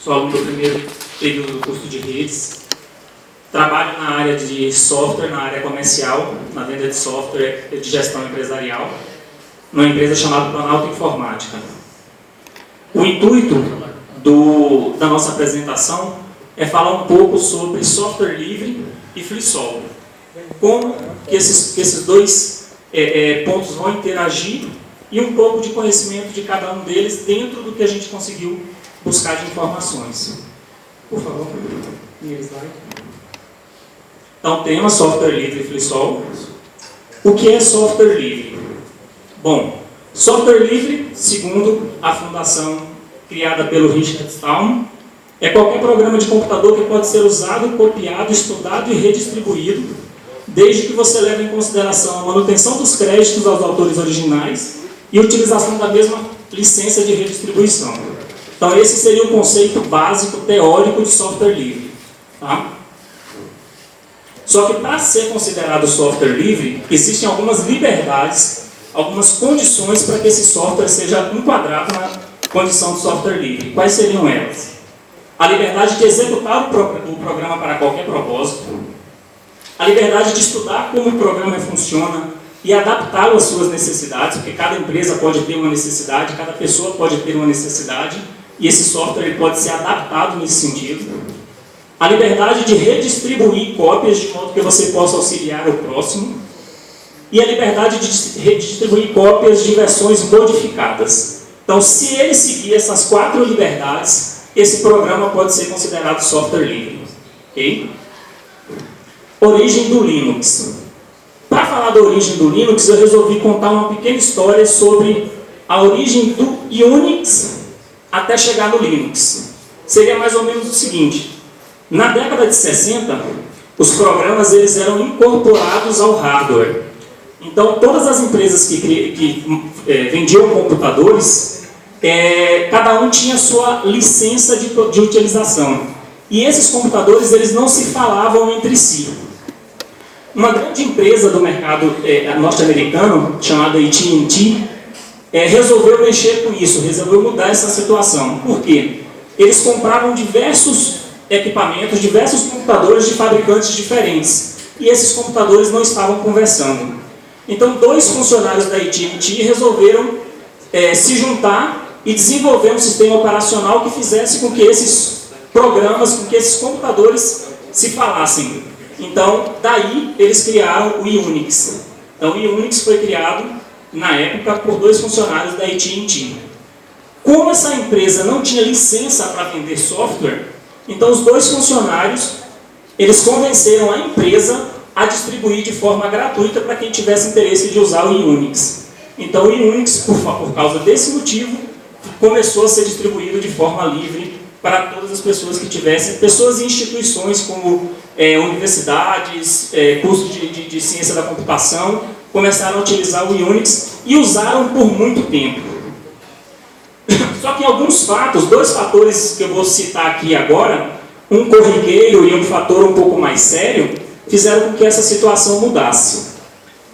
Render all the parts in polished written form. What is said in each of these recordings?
sou aluno do primeiro período do curso de redes. Trabalho na área de software, na área comercial, na venda de software de gestão empresarial, numa empresa chamada Planalto Informática. O intuito da nossa apresentação é falar um pouco sobre software livre e FreeSol. Como que esses dois pontos vão interagir e um pouco de conhecimento de cada um deles dentro do que a gente conseguiu buscar de informações. Por favor, primeiro slide. Então, tema software livre e FreeSol. O que é software livre? Bom, software livre, segundo a fundação criada pelo Richard Stallman, é qualquer programa de computador que pode ser usado, copiado, estudado e redistribuído, desde que você leve em consideração a manutenção dos créditos aos autores originais e a utilização da mesma licença de redistribuição. Então, esse seria o conceito básico, teórico de software livre. Tá? Só que, para ser considerado software livre, existem algumas liberdades, algumas condições para que esse software seja enquadrado na condição de software livre. Quais seriam elas? A liberdade de executar o programa para qualquer propósito, a liberdade de estudar como o programa funciona e adaptá-lo às suas necessidades, porque cada empresa pode ter uma necessidade, cada pessoa pode ter uma necessidade, e esse software ele pode ser adaptado nesse sentido. A liberdade de redistribuir cópias de modo que você possa auxiliar o próximo, e a liberdade de redistribuir cópias de versões modificadas. Então, se ele seguir essas 4 liberdades, esse programa pode ser considerado software livre. Okay? Origem do Linux. Para falar da origem do Linux, eu resolvi contar uma pequena história sobre a origem do Unix até chegar no Linux. Seria mais ou menos o seguinte: na década de 60, os programas eles eram incorporados ao hardware. Então, todas as empresas que vendiam computadores, cada um tinha sua licença de utilização. E esses computadores eles não se falavam entre si. Uma grande empresa do mercado norte-americano, chamada AT&T, resolveu mexer com isso, resolveu mudar essa situação. Por quê? Eles compravam diversos equipamentos, diversos computadores de fabricantes diferentes. E esses computadores não estavam conversando. Então, 2 funcionários da AT&T resolveram se juntar e desenvolver um sistema operacional que fizesse com que esses programas, com que esses computadores se falassem. Então, daí eles criaram o Unix. Então, o Unix foi criado, na época, por 2 funcionários da AT&T. Como essa empresa não tinha licença para vender software, então os 2 funcionários, eles convenceram a empresa a distribuir de forma gratuita para quem tivesse interesse de usar o Unix. Então, o Unix, por causa desse motivo, começou a ser distribuído de forma livre para todas as pessoas que tivessem, pessoas e instituições como universidades, cursos de ciência da computação, começaram a utilizar o Unix e usaram por muito tempo. Só que alguns fatos, 2 fatores que eu vou citar aqui agora, um corriqueiro e um fator um pouco mais sério, fizeram com que essa situação mudasse.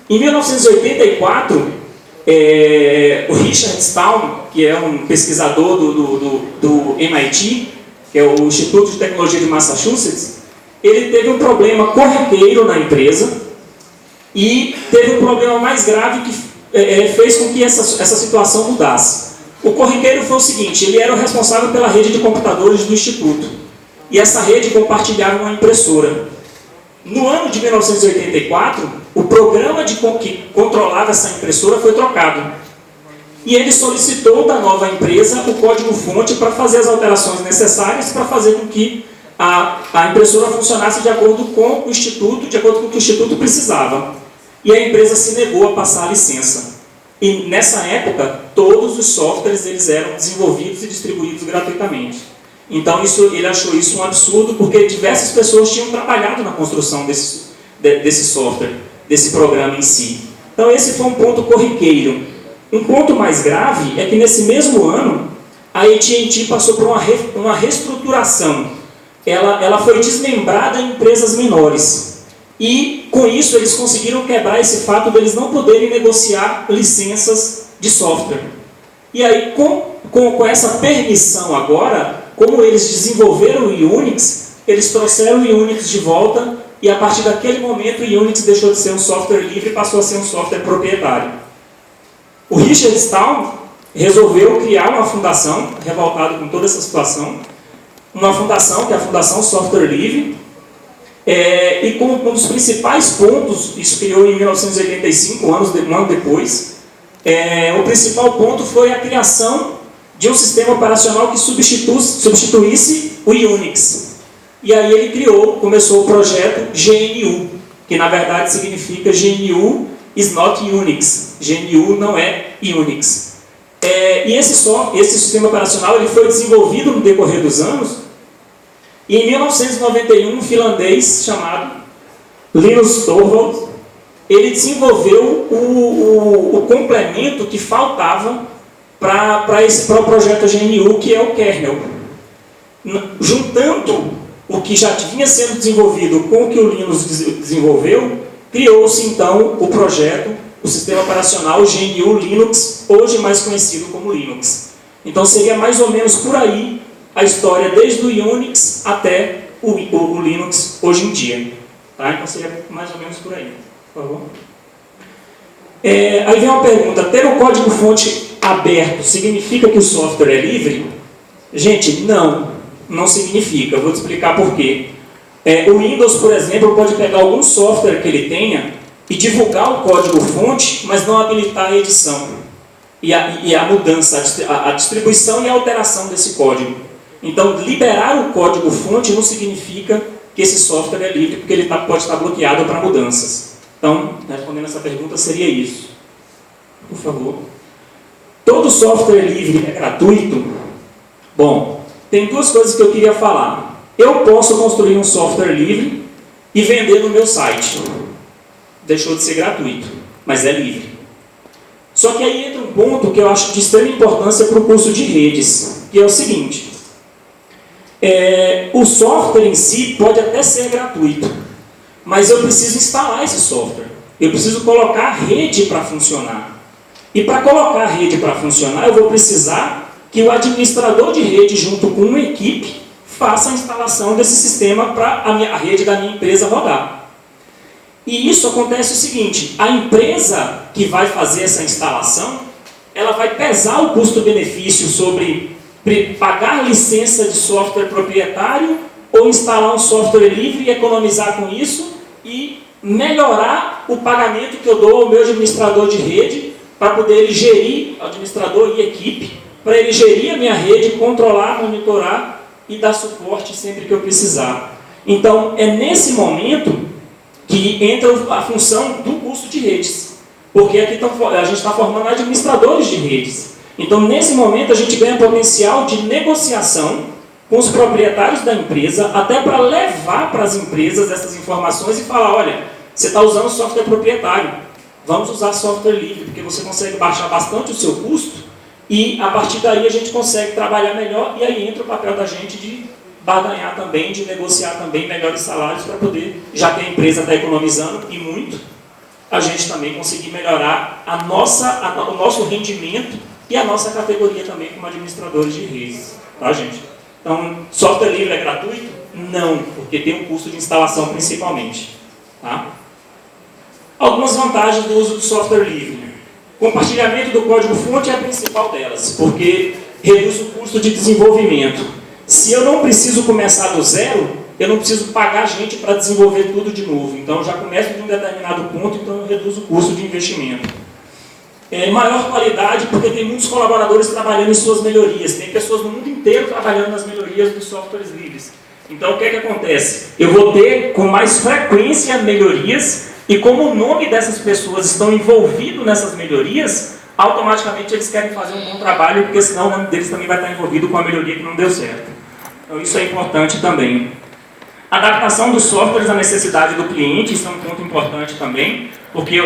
Em 1984, o Richard Stallman, que é um pesquisador do MIT, que é o Instituto de Tecnologia de Massachusetts, ele teve um problema corriqueiro na empresa e teve um problema mais grave que fez com que essa situação mudasse. O corriqueiro foi o seguinte: ele era o responsável pela rede de computadores do Instituto e essa rede compartilhava uma impressora. No ano de 1984, o programa que controlava essa impressora foi trocado. E ele solicitou da nova empresa o código-fonte para fazer as alterações necessárias para fazer com que a impressora funcionasse de acordo com o Instituto, de acordo com o que o Instituto precisava. E a empresa se negou a passar a licença. E nessa época, todos os softwares eles eram desenvolvidos e distribuídos gratuitamente. Então ele achou isso um absurdo, porque diversas pessoas tinham trabalhado na construção desse software, desse programa em si. Então esse foi um ponto corriqueiro. Um ponto mais grave é que nesse mesmo ano, a AT&T passou por uma reestruturação. Ela foi desmembrada em empresas menores. E com isso eles conseguiram quebrar esse fato de eles não poderem negociar licenças de software. E aí com essa permissão agora, como eles desenvolveram o Unix, eles trouxeram o Unix de volta e a partir daquele momento o Unix deixou de ser um software livre e passou a ser um software proprietário. O Richard Stallman resolveu criar uma fundação, revoltado com toda essa situação, uma fundação, que é a Fundação Software Livre, e como um dos principais pontos, isso criou em 1985, um ano depois, o principal ponto foi a criação de um sistema operacional que substituísse o Unix. E aí ele começou o projeto GNU, que na verdade significa GNU is not Unix. GNU não é Unix. E esse sistema operacional ele foi desenvolvido no decorrer dos anos, e em 1991 um finlandês chamado Linus Torvalds, ele desenvolveu o complemento que faltava para o projeto GNU, que é o kernel. Juntando o que já vinha sendo desenvolvido com o que o Linus desenvolveu, criou-se então o projeto, o sistema operacional GNU Linux, hoje mais conhecido como Linux. Então seria mais ou menos por aí a história, desde o Unix até o Linux hoje em dia. Tá? Então seria mais ou menos por aí, por favor. Aí vem uma pergunta: ter um código-fonte aberto significa que o software é livre? Gente, não significa. Eu vou te explicar por quê. O Windows, por exemplo, pode pegar algum software que ele tenha e divulgar o código-fonte, mas não habilitar a edição e a mudança, a distribuição e a alteração desse código. Então, liberar o código-fonte não significa que esse software é livre, porque ele pode estar bloqueado para mudanças. Então, respondendo essa pergunta, seria isso. Por favor. Todo software livre é gratuito? Bom, tem duas coisas que eu queria falar. Eu posso construir um software livre e vender no meu site. Deixou de ser gratuito, mas é livre. Só que aí entra um ponto que eu acho de extrema importância para o curso de redes, que é o seguinte: o software em si pode até ser gratuito, mas eu preciso instalar esse software. Eu preciso colocar a rede para funcionar. E para colocar a rede para funcionar, eu vou precisar que o administrador de rede, junto com uma equipe, faça a instalação desse sistema para a rede da minha empresa rodar. E isso acontece o seguinte: a empresa que vai fazer essa instalação, ela vai pesar o custo-benefício sobre pagar licença de software proprietário ou instalar um software livre e economizar com isso e melhorar o pagamento que eu dou ao meu administrador de rede para poder ele gerir, administrador e equipe, para ele gerir a minha rede, controlar, monitorar e dar suporte sempre que eu precisar. Então, é nesse momento que entra a função do curso de redes, porque aqui a gente está formando administradores de redes. Então, nesse momento, a gente ganha potencial de negociação com os proprietários da empresa, até para levar para as empresas essas informações e falar: olha, você está usando software proprietário, vamos usar software livre, porque você consegue baixar bastante o seu custo, e a partir daí a gente consegue trabalhar melhor, e aí entra o papel da gente de barganhar também, de negociar também melhores salários para poder, já que a empresa está economizando, e muito, a gente também conseguir melhorar o nosso rendimento e a nossa categoria também como administradores de redes. Tá, gente? Então, software livre é gratuito? Não, porque tem um custo de instalação principalmente. Tá? Algumas vantagens do uso do software livre. Compartilhamento do código-fonte é a principal delas, porque reduz o custo de desenvolvimento. Se eu não preciso começar do zero, eu não preciso pagar gente para desenvolver tudo de novo. Então, eu já começo de um determinado ponto, então eu reduzo o custo de investimento. Maior qualidade, porque tem muitos colaboradores trabalhando em suas melhorias. Tem pessoas no mundo inteiro trabalhando nas melhorias dos softwares livres. Então, o que acontece? Eu vou ter com mais frequência melhorias, e como o nome dessas pessoas estão envolvidos nessas melhorias, automaticamente eles querem fazer um bom trabalho, porque senão o nome deles também vai estar envolvido com a melhoria que não deu certo. Então, isso é importante também. Adaptação dos softwares à necessidade do cliente, isso é um ponto importante também, porque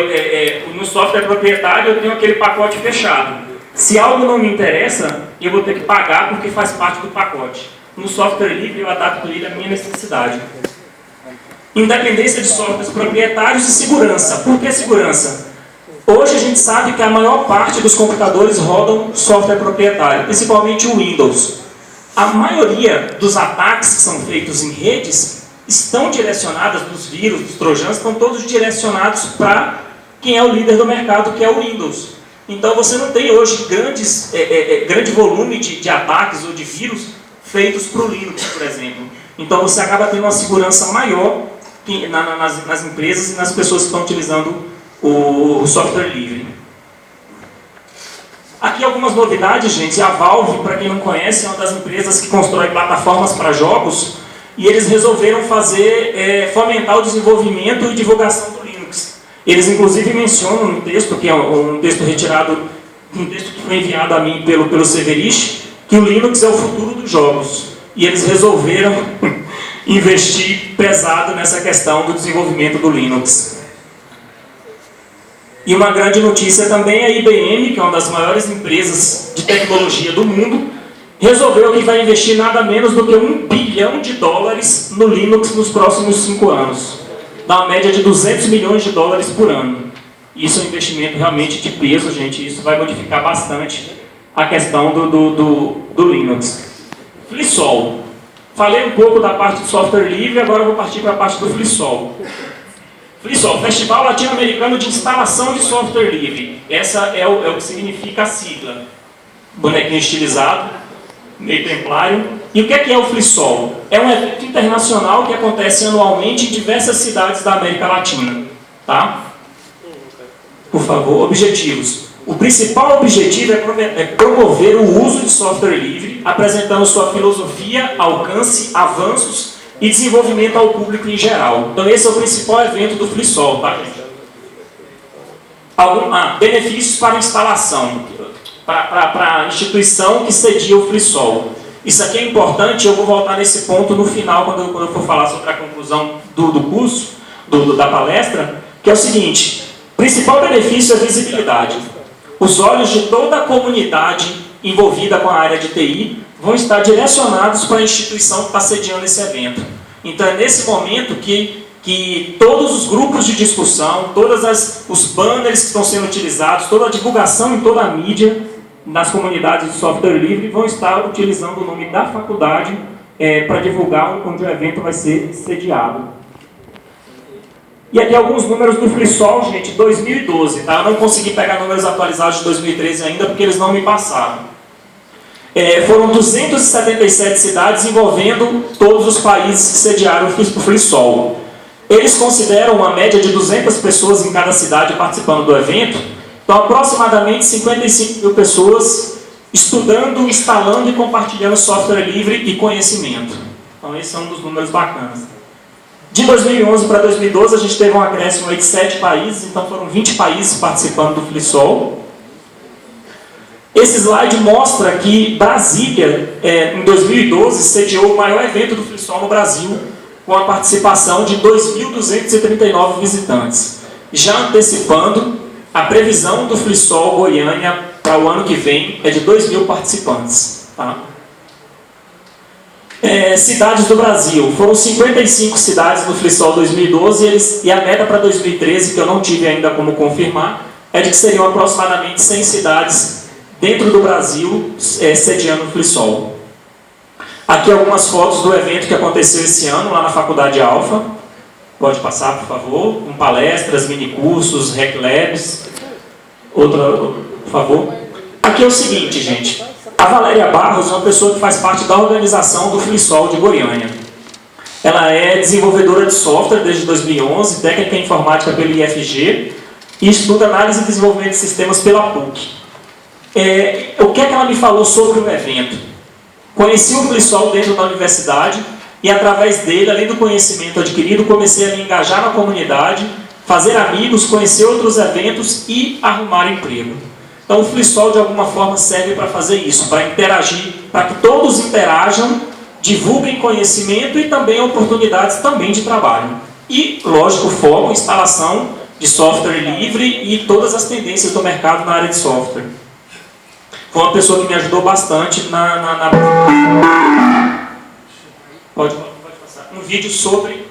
no software proprietário eu tenho aquele pacote fechado. Se algo não me interessa, eu vou ter que pagar porque faz parte do pacote. No software livre eu adapto ele à minha necessidade. Independência de softwares proprietários e segurança. Por que segurança? Hoje a gente sabe que a maior parte dos computadores rodam software proprietário, principalmente o Windows. a maioria dos ataques que são feitos em redes estão direcionadas, dos vírus, dos trojanos, estão todos direcionados para quem é o líder do mercado, que é o Windows. Então você não tem hoje grande volume de ataques ou de vírus feitos para o Linux, por exemplo. Então você acaba tendo uma segurança maior nas empresas e nas pessoas que estão utilizando o software livre. Aqui algumas novidades, gente. A Valve, para quem não conhece, é uma das empresas que constrói plataformas para jogos, e eles resolveram fomentar o desenvolvimento e divulgação do Linux. Eles inclusive mencionam no texto, que é um texto retirado, um texto que foi enviado a mim pelo Severich, que o Linux é o futuro dos jogos. E eles resolveram investir pesado nessa questão do desenvolvimento do Linux. E uma grande notícia também é a IBM, que é uma das maiores empresas de tecnologia do mundo, resolveu que vai investir nada menos do que $1 bilhão no Linux nos próximos 5 anos. Dá uma média de $200 milhões por ano. Isso é um investimento realmente de peso, gente. Isso vai modificar bastante a questão do Linux. FreeSol. Falei um pouco da parte do software livre, agora eu vou partir para a parte do FreeSol. FreeSol, Festival Latino-Americano de Instalação de Software Livre. Essa é o que significa a sigla. Bonequinho estilizado, meio templário. E o que é o FreeSol? É um evento internacional que acontece anualmente em diversas cidades da América Latina. Tá? Por favor, objetivos. O principal objetivo é promover o uso de software livre, apresentando sua filosofia, alcance, avanços e desenvolvimento ao público em geral. Então esse é o principal evento do FreeSol, tá, gente? Benefícios para a instalação, para a instituição que cedia o FreeSol. Isso aqui é importante, eu vou voltar nesse ponto no final, quando eu for falar sobre a conclusão do curso, da palestra, que é o seguinte: o principal benefício é a visibilidade. Os olhos de toda a comunidade envolvida com a área de TI vão estar direcionados para a instituição que está sediando esse evento. Então é nesse momento que todos os grupos de discussão, os banners que estão sendo utilizados, toda a divulgação em toda a mídia, nas comunidades de software livre, vão estar utilizando o nome da faculdade para divulgar onde o evento vai ser sediado. E aqui alguns números do FreeSol, gente, 2012, tá? Eu não consegui pegar números atualizados de 2013 ainda, porque eles não me passaram. Foram 277 cidades envolvendo todos os países que sediaram o FreeSol. Eles consideram uma média de 200 pessoas em cada cidade participando do evento, então aproximadamente 55 mil pessoas estudando, instalando e compartilhando software livre e conhecimento. Então esse é um dos números bacanas. De 2011 para 2012 a gente teve um acréscimo de 7 países, então foram 20 países participando do FreeSol. Esse slide mostra que Brasília, em 2012, sediou o maior evento do FreeSol no Brasil, com a participação de 2.239 visitantes. Já antecipando, a previsão do FreeSol Goiânia para o ano que vem é de 2.000 participantes. Tá? Cidades do Brasil. Foram 55 cidades no FreeSol 2012 e a meta para 2013, que eu não tive ainda como confirmar, é de que seriam aproximadamente 100 cidades dentro do Brasil sediando o FreeSol. Aqui algumas fotos do evento que aconteceu esse ano lá na Faculdade Alfa. Pode passar, por favor, com palestras, minicursos, Hack Labs. Outra, por favor. Aqui é o seguinte, gente. A Valéria Barros é uma pessoa que faz parte da organização do FreeSol de Goiânia. Ela é desenvolvedora de software desde 2011, técnica em informática pelo IFG e estuda análise e desenvolvimento de sistemas pela PUC. O que é que ela me falou sobre o evento? Conheci o FreeSol dentro da universidade e através dele, além do conhecimento adquirido, comecei a me engajar na comunidade, fazer amigos, conhecer outros eventos e arrumar emprego. Então o FreeSol de alguma forma serve para fazer isso, para interagir, para que todos interajam, divulguem conhecimento e também oportunidades também de trabalho. E, lógico, foco, instalação de software livre e todas as tendências do mercado na área de software. Foi uma pessoa que me ajudou bastante Pode passar. Um vídeo sobre...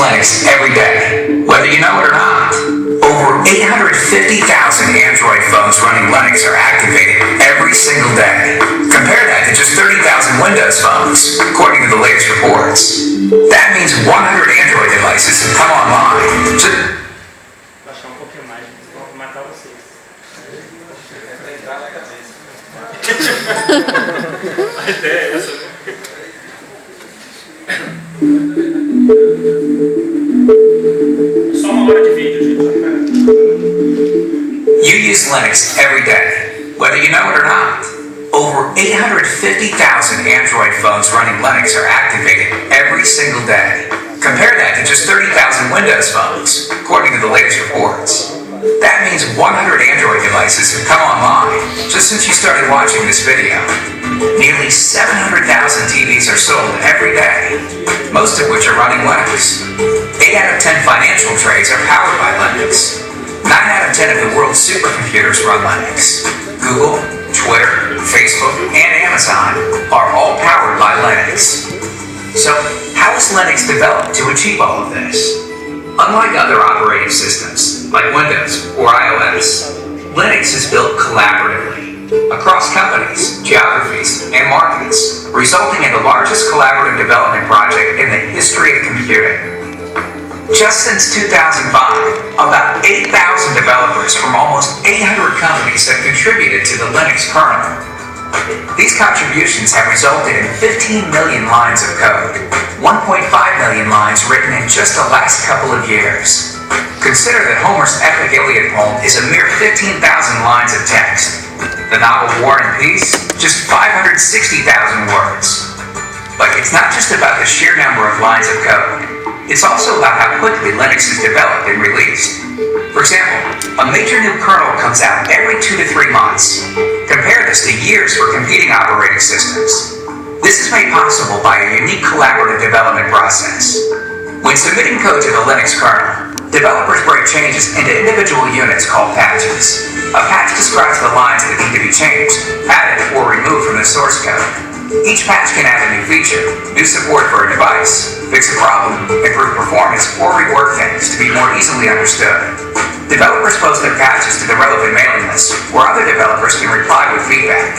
Linux every day, whether you know it or not. Over 850,000 Android phones running Linux are activated every single day. Compare that to just 30,000 Windows phones, according to the latest reports. That means 100 Android devices have come online. Baixar pouquinho mais, vou matar vocês. A ideia é essa. Só uma hora de vídeo, gente. You use Linux every day, whether you know it or not. Over 850,000 Android phones running Linux are activated every single day. Compare that to just 30,000 Windows phones, according to the latest reports. That means 100 Android devices have come online just since you started watching this video. Nearly 700,000 TVs are sold every day, most of which are running Linux. 8 out of 10 financial trades are powered by Linux. 9 out of 10 of the world's supercomputers run Linux. Google, Twitter, Facebook, and Amazon are all powered by Linux. So, how was Linux developed to achieve all of this? Unlike other operating systems, like Windows or iOS, Linux is built collaboratively, across companies, geographies, and markets, resulting in the largest collaborative development project in the history of computing. Just since 2005, about 8,000 developers from almost 800 companies have contributed to the Linux kernel. These contributions have resulted in 15 million lines of code, 1.5 million lines written in just the last couple of years. Consider that Homer's epic Iliad poem is a mere 15,000 lines of text. The novel War and Peace, just 560,000 words. But it's not just about the sheer number of lines of code. It's also about how quickly Linux is developed and released. For example, a major new kernel comes out every 2 to 3 months. Compare this to years for competing operating systems. This is made possible by a unique collaborative development process. When submitting code to the Linux kernel, developers break changes into individual units called patches. A patch describes the lines that need to be changed, added, or removed from the source code. Each patch can add a new feature, new support for a device, fix a problem, improve performance, or rework things to be more easily understood. Developers post their patches to the relevant mailing list, where other developers can reply with feedback.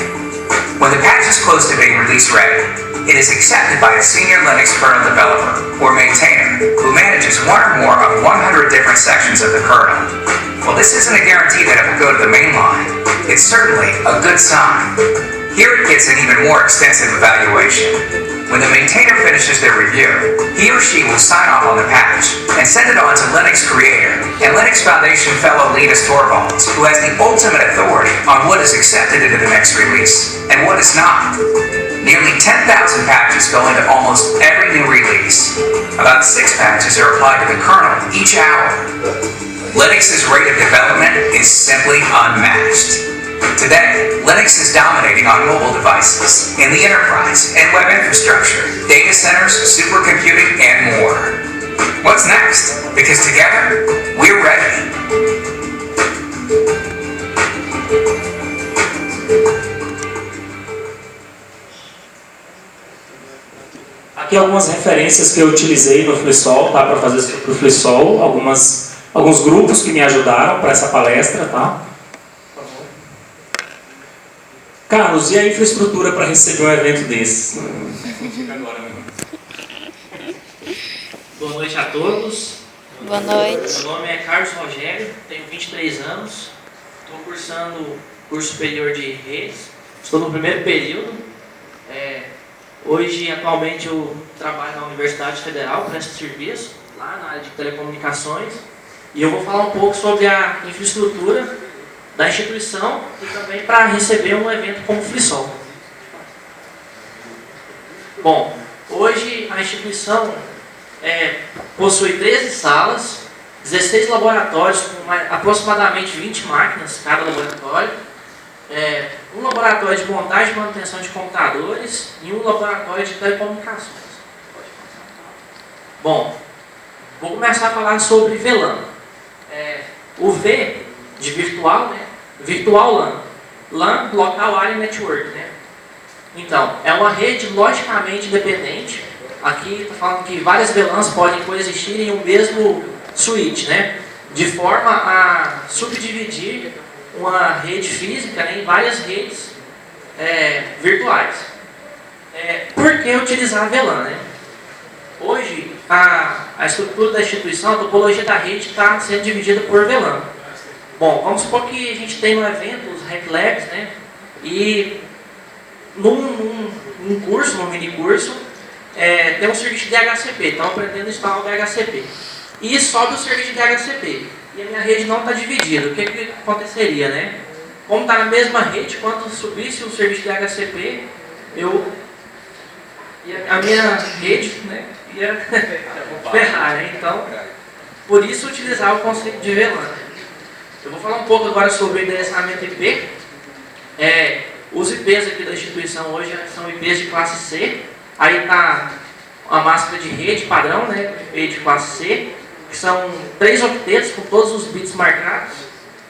When the patch is close to being release ready, it is accepted by a senior Linux kernel developer, or maintainer, who manages one or more of 100 different sections of the kernel. While this isn't a guarantee that it will go to the main line, it's certainly a good sign. Here it gets an even more extensive evaluation. When the maintainer finishes their review, he or she will sign off on the patch and send it on to Linux Creator and Linux Foundation fellow Linus Torvalds, who has the ultimate authority on what is accepted into the next release and what is not. Nearly 10,000 patches go into almost every new release. About 6 patches are applied to the kernel each hour. Linux's rate of development is simply unmatched. Today, Linux is dominating on mobile devices, in the enterprise, and web infrastructure, data centers, supercomputing, and more. What's next? Because together, we're ready. Aqui algumas referências que eu utilizei no FluSol, tá? Para fazer para o FluSol, alguns grupos que me ajudaram para essa palestra, tá? Carlos, e a infraestrutura para receber um evento desse? Boa noite a todos. Boa noite. Meu nome é Carlos Rogério, tenho 23 anos, estou cursando curso superior de redes, estou no primeiro período. Hoje, atualmente, eu trabalho na Universidade Federal, presto serviço, lá na área de telecomunicações, e eu vou falar um pouco sobre a infraestrutura da instituição e também para receber um evento como o FluSol. Bom, hoje a instituição possui 13 salas, 16 laboratórios com aproximadamente 20 máquinas cada laboratório, um laboratório de montagem e manutenção de computadores e um laboratório de telecomunicações. Bom, vou começar a falar sobre VLAN. O V de virtual, né? Virtual LAN. LAN, Local Area Network, né? Então, é uma rede logicamente independente aqui está falando que várias VLANs podem coexistir em um mesmo switch, né? De forma a subdividir uma rede física, né, em várias redes virtuais. Por que utilizar a VLAN, né? Hoje, a estrutura da instituição, a topologia da rede está sendo dividida por VLAN. Bom, vamos supor que a gente tem um evento, os Hack Labs, né? E num curso, num mini curso, tem um serviço de DHCP, estão aprendendo a instalar o DHCP. E sobe o serviço de DHCP. E a minha rede não está dividida. O que aconteceria, né? Como está na mesma rede, quando subisse o serviço de DHCP, a minha rede, né, ia ferrar, né? Então, por isso utilizar o conceito de VLAN. Eu vou falar um pouco agora sobre endereçamento IP. Os IPs aqui da instituição hoje são IPs de classe C. Aí está a máscara de rede padrão, né, IP de classe C, que são 3 octetos com todos os bits marcados,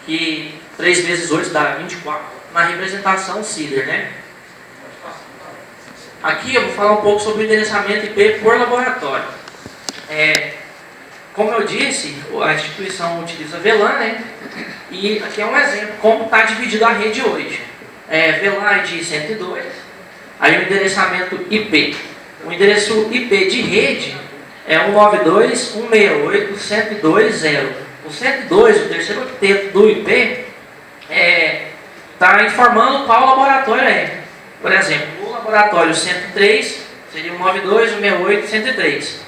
que 3 vezes 8 dá 24, na representação CIDR, né? Aqui eu vou falar um pouco sobre o endereçamento IP por laboratório. Como eu disse, a instituição utiliza VLAN, né? E aqui é um exemplo como está dividida a rede hoje. VLAN ID 102, aí o endereçamento IP. O endereço IP de rede é 192.168.102.0. O 102, o terceiro octeto do IP, está informando qual laboratório é. Por exemplo, o laboratório 103 seria 192.168.103.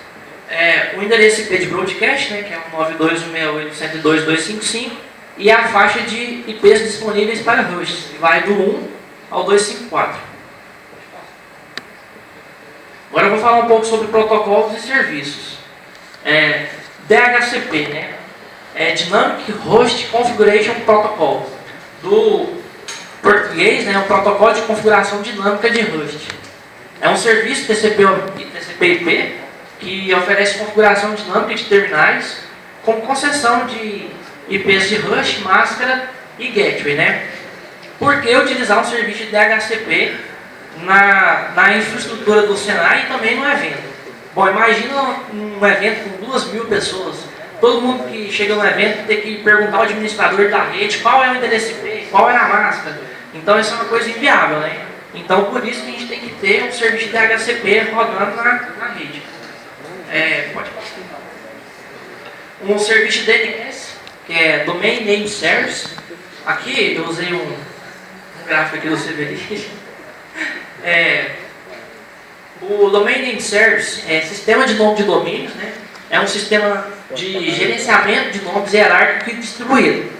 O endereço IP de broadcast, né, que é 192.168.102.255, e a faixa de IPs disponíveis para hosts, que vai do 1 ao 254. Agora eu vou falar um pouco sobre protocolos e serviços. DHCP, né? Dynamic Host Configuration Protocol. Do português, né, o protocolo de configuração dinâmica de host. É um serviço TCP/IP que oferece configuração dinâmica de terminais com concessão de IPs de host, máscara e gateway, né? Por que utilizar um serviço de DHCP na infraestrutura do Senai e também no evento? Bom, imagina um evento com 2.000 pessoas. Todo mundo que chega no evento tem que perguntar ao administrador da rede qual é o endereço IP, qual é a máscara. Então isso é uma coisa inviável, né? Então por isso que a gente tem que ter um serviço de DHCP rodando na rede. Pode passar. Um serviço de DNS, que é Domain Name Service. Aqui eu usei um gráfico aqui do CVD. O Domain Name Service é sistema de nome de domínios, né? É um sistema de gerenciamento de nomes hierárquico e distribuído.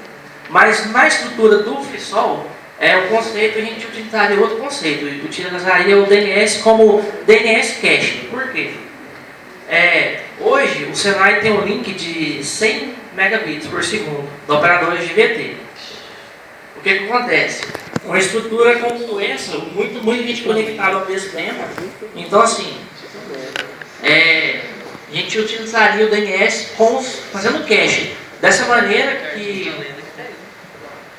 Mas na estrutura do FreeSol, o conceito, a gente utilizaria outro conceito. Utilizaria o DNS como DNS Cache. Por quê? Hoje o Senai tem um link de 100 megabits por segundo da operadora GVT. O que acontece? Uma estrutura como essa, muita gente conectada ao mesmo tempo. Então assim, a gente utilizaria o DNS fazendo cache. Dessa maneira que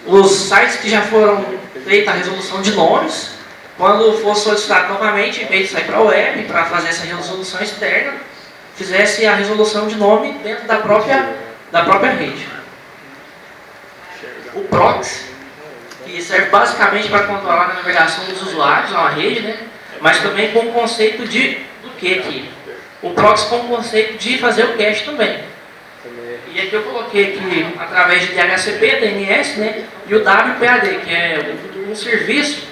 os sites que já foram feitos a resolução de nomes, quando for solicitado novamente, em vez de sair para a web, para fazer essa resolução externa, fizesse a resolução de nome dentro da própria rede. O proxy, que serve basicamente para controlar a navegação dos usuários, é uma rede, né? Mas também com o conceito do que aqui? O proxy com o conceito de fazer o cache também. E aqui eu coloquei aqui, através de DHCP, DNS, né? E o WPAD, que é um serviço,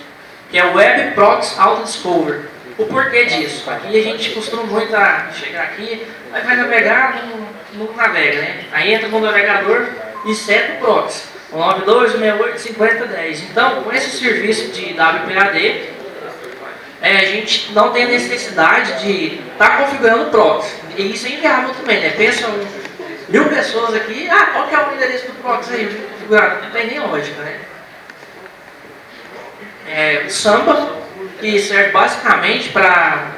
que é o Web Proxy Auto Discover. O porquê disso? Aqui a gente costuma muito chegar aqui, vai navegar, não navega, né? Aí entra no navegador e seta o proxy, 92.168.50.10. Então, com esse serviço de WPAD, a gente não tem a necessidade de estar configurando o proxy. E isso é inviável também, né? Pensa 1.000 pessoas aqui, qual que é o endereço do proxy aí configurado? Não tem nem lógica, né? O Samba, que serve basicamente para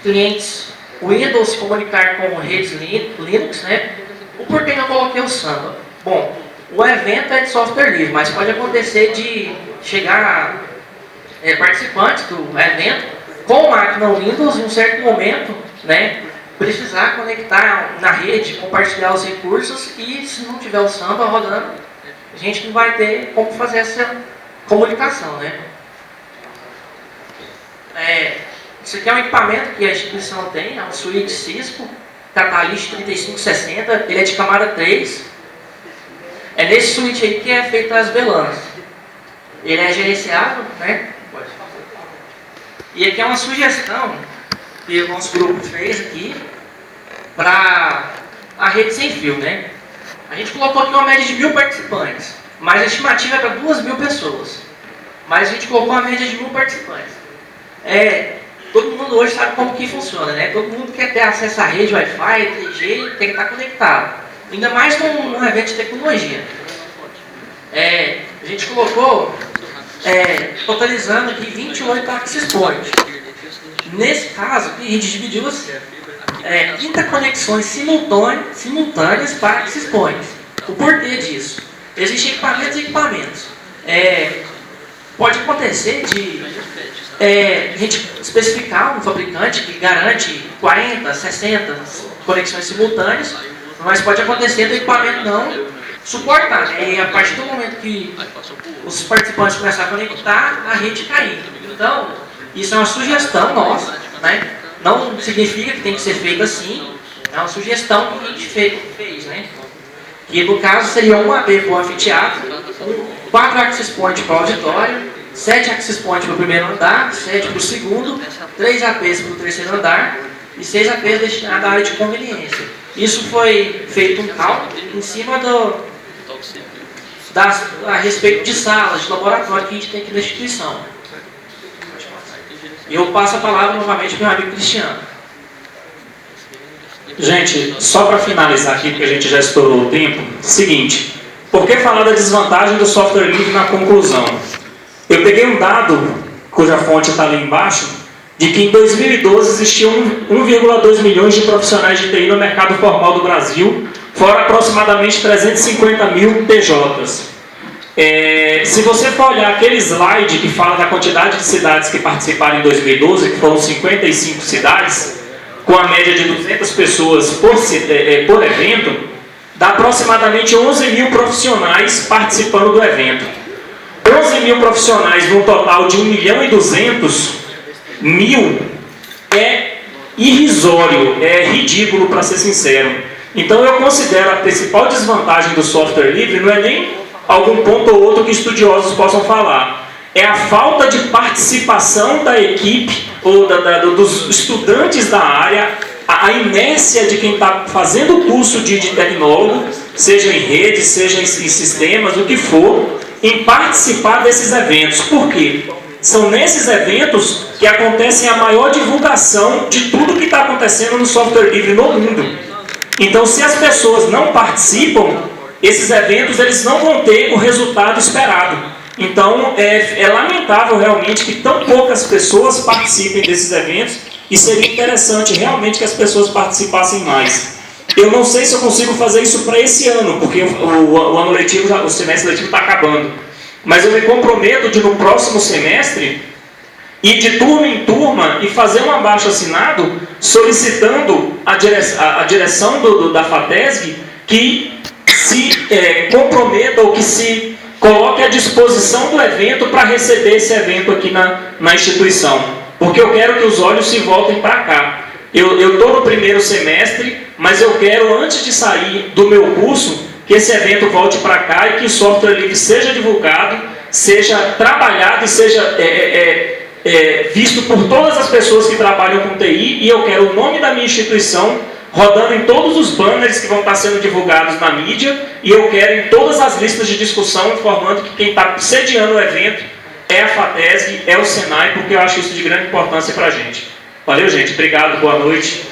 clientes Windows se comunicar com redes Linux, né? O porquê que eu coloquei o Samba? Bom, o evento é de software livre, mas pode acontecer de chegar participantes do evento com máquina Windows, em um certo momento, né, precisar conectar na rede, compartilhar os recursos, e se não tiver o Samba rodando, a gente não vai ter como fazer essa comunicação, né? Isso aqui é um equipamento que a instituição tem, é um switch Cisco, Catalyst 3560, ele é de camada 3. É nesse switch aí que é feita as VLANs. Ele é gerenciável, né? E aqui é uma sugestão que o nosso grupo fez aqui para a rede sem fio, né? A gente colocou aqui uma média de 1.000 participantes, mas a estimativa é para 2.000 pessoas. Mas a gente colocou uma média de 1.000 participantes. Todo mundo hoje sabe como que funciona, né? Todo mundo quer ter acesso à rede Wi-Fi, 3G, tem que estar conectado. Ainda mais num evento de tecnologia. A gente colocou, totalizando aqui 28 access points. Nesse caso, a gente dividiu assim, 30 conexões simultâneas para access points. O porquê disso? Existem equipamentos e equipamentos. Pode acontecer de a gente especificar um fabricante que garante 40, 60 conexões simultâneas, mas pode acontecer do equipamento não suportar, né? E a partir do momento que os participantes começarem a conectar, a rede cair. Então, isso é uma sugestão nossa, né? Não significa que tem que ser feito assim, é uma sugestão que a gente fez, né? Que no caso seria um AB para o anfiteatro, 4 access points para o auditório, 7 access points para o primeiro andar, 7 para o segundo, 3 APs para o terceiro andar e 6 APs destinados à área de conveniência. Isso foi feito um cálculo em cima a respeito de salas, de laboratório que a gente tem aqui na instituição. E eu passo a palavra novamente para o meu amigo Cristiano. Gente, só para finalizar aqui, porque a gente já estourou o tempo, seguinte, por que falar da desvantagem do software livre na conclusão? Eu peguei um dado, cuja fonte está ali embaixo, de que em 2012 existiam 1,2 milhões de profissionais de TI no mercado formal do Brasil, fora aproximadamente 350 mil PJs. Se você for olhar aquele slide que fala da quantidade de cidades que participaram em 2012, que foram 55 cidades, com a média de 200 pessoas por evento, dá aproximadamente 11 mil profissionais participando do evento. 11 mil profissionais num total de 1.200.000 é irrisório, é ridículo, para ser sincero. Então eu considero a principal desvantagem do software livre não é nem algum ponto ou outro que estudiosos possam falar, é a falta de participação da equipe ou dos estudantes da área, a inércia de quem está fazendo o curso de tecnólogo, seja em redes, seja em sistemas, o que for, em participar desses eventos. Por quê? São nesses eventos que acontecem a maior divulgação de tudo que está acontecendo no software livre no mundo. Então, se as pessoas não participam, esses eventos eles não vão ter o resultado esperado. Então, é lamentável realmente que tão poucas pessoas participem desses eventos, e seria interessante realmente que as pessoas participassem mais. Eu não sei se eu consigo fazer isso para esse ano, porque o ano letivo, o semestre letivo está acabando. Mas eu me comprometo de no próximo semestre ir de turma em turma e fazer um abaixo-assinado solicitando a direção da FATESG que se comprometa ou que se coloque à disposição do evento para receber esse evento aqui na instituição. Porque eu quero que os olhos se voltem para cá. Eu estou no primeiro semestre, mas eu quero, antes de sair do meu curso, que esse evento volte para cá e que o software livre seja divulgado, seja trabalhado e seja visto por todas as pessoas que trabalham com TI, e eu quero o nome da minha instituição rodando em todos os banners que vão estar sendo divulgados na mídia, e eu quero em todas as listas de discussão informando que quem está sediando o evento é a FATESG, é o Senai, porque eu acho isso de grande importância para a gente. Valeu, gente. Obrigado. Boa noite.